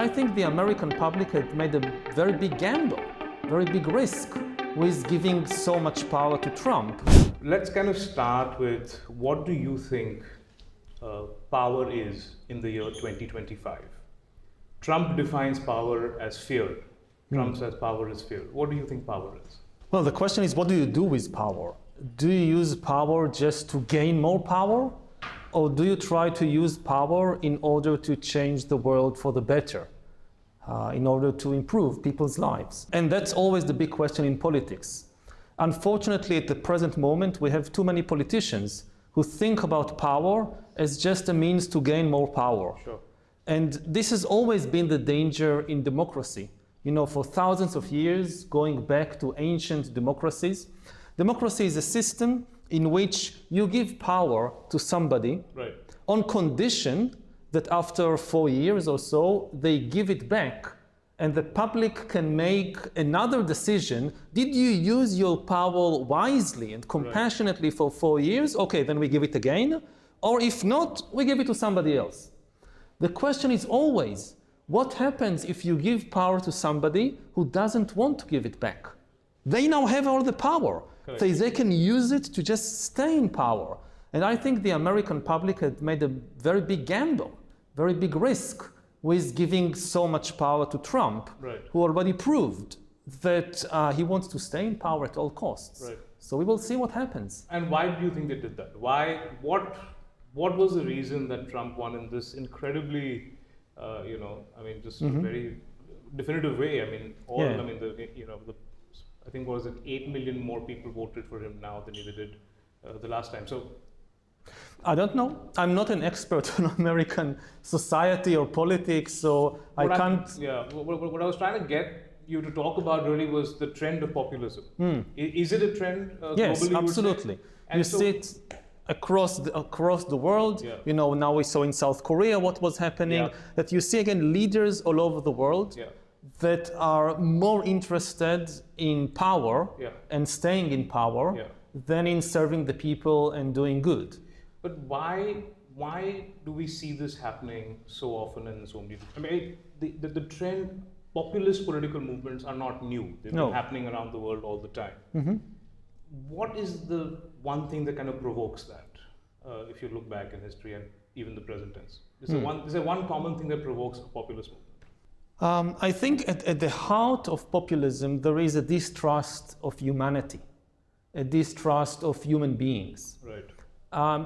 I think the American public had made a very big gamble, very big risk with giving so much power to Trump. Let's kind of start with what do you think power is in the year 2025? Trump defines power as fear. Trump says power is fear. What do you think power is? Well, the question is, what do you do with power? Do you use power just to gain more power? Or do you try to use power in order to change the world for the better, in order to improve people's lives? And that's always the big question in politics. Unfortunately, at the present moment, we have too many politicians who think about power as just a means to gain more power. Sure. And this has always been the danger in democracy. You know, for thousands of years, going back to ancient democracies, democracy is a system in which you give power to somebody on condition that after 4 years or so, they give it back and the public can make another decision. Did you use your power wisely and compassionately for 4 years? Okay, then we give it again. Or if not, we give it to somebody else. The question is always, what happens if you give power to somebody who doesn't want to give it back? They now have all the power. So they can use it to just stay in power. And I think the American public had made a very big gamble, very big risk with giving so much power to Trump, who already proved that he wants to stay in power at all costs. So we will see what happens. And why do you think they did that? What was the reason that Trump won in this incredibly, just a very definitive way? I mean, I think was it 8 million more people voted for him now than they did the last time. So I don't know. I'm not an expert on American society or politics, so I can't. What I was trying to get you to talk about really was the trend of populism. Is it a trend yes, globally? Absolutely. You see it across the world. You know, now we saw in South Korea what was happening. That you see again leaders all over the world. That are more interested in power and staying in power than in serving the people and doing good. But why do we see this happening so often and so many? I mean, the trend, populist political movements are not new. They've been happening around the world all the time. What is the one thing that kind of provokes that? If you look back in history and even the present tense, is there one common thing that provokes a populist movement? I think at the heart of populism, there is a distrust of humanity, a distrust of human beings.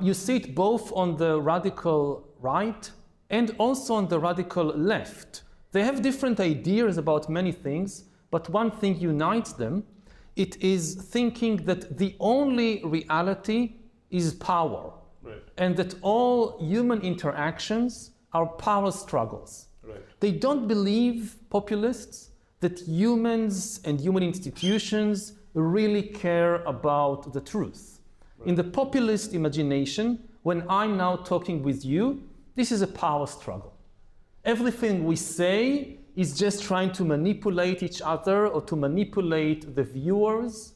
You see it both on the radical right and also on the radical left. They have different ideas about many things, but one thing unites them. It is thinking that the only reality is power, and that all human interactions are power struggles. They don't believe, populists, that humans and human institutions really care about the truth. In the populist imagination, when I'm now talking with you, this is a power struggle. Everything we say is just trying to manipulate each other or to manipulate the viewers.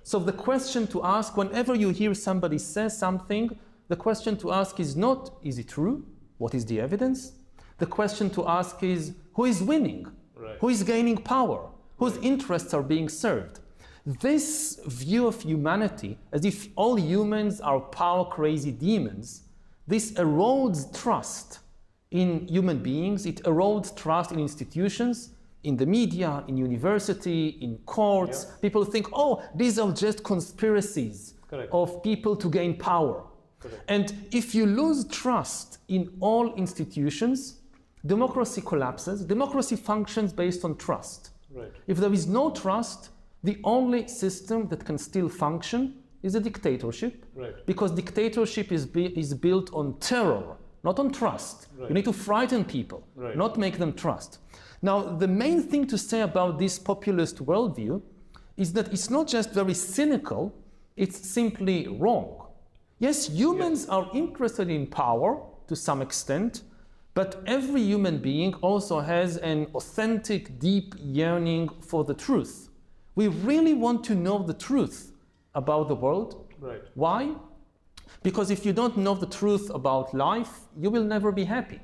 So the question to ask, whenever you hear somebody say something, the question to ask is not, is it true? What is the evidence? The question to ask is, who is winning? Who is gaining power? Whose interests are being served? This view of humanity, as if all humans are power-crazy demons, this erodes trust in human beings. It erodes trust in institutions, in the media, in university, in courts. People think, oh, these are just conspiracies of people to gain power. And if you lose trust in all institutions, democracy collapses. Democracy functions based on trust. If there is no trust, the only system that can still function is a dictatorship, because dictatorship is built on terror, not on trust. You need to frighten people, not make them trust. Now, the main thing to say about this populist worldview is that it's not just very cynical, it's simply wrong. Yes, humans are interested in power to some extent, but every human being also has an authentic, deep yearning for the truth. We really want to know the truth about the world. Why? Because if you don't know the truth about life, you will never be happy.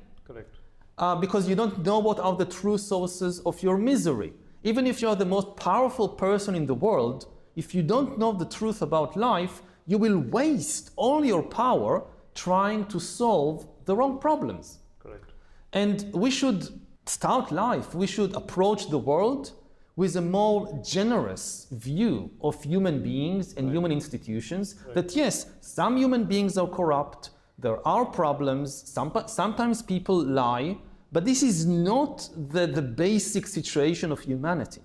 because you don't know what are the true sources of your misery. Even if you're the most powerful person in the world, if you don't know the truth about life, you will waste all your power trying to solve the wrong problems. Correct. And we should start life, we should approach the world with a more generous view of human beings and human institutions, that yes, some human beings are corrupt, there are problems, sometimes people lie, but this is not the basic situation of humanity.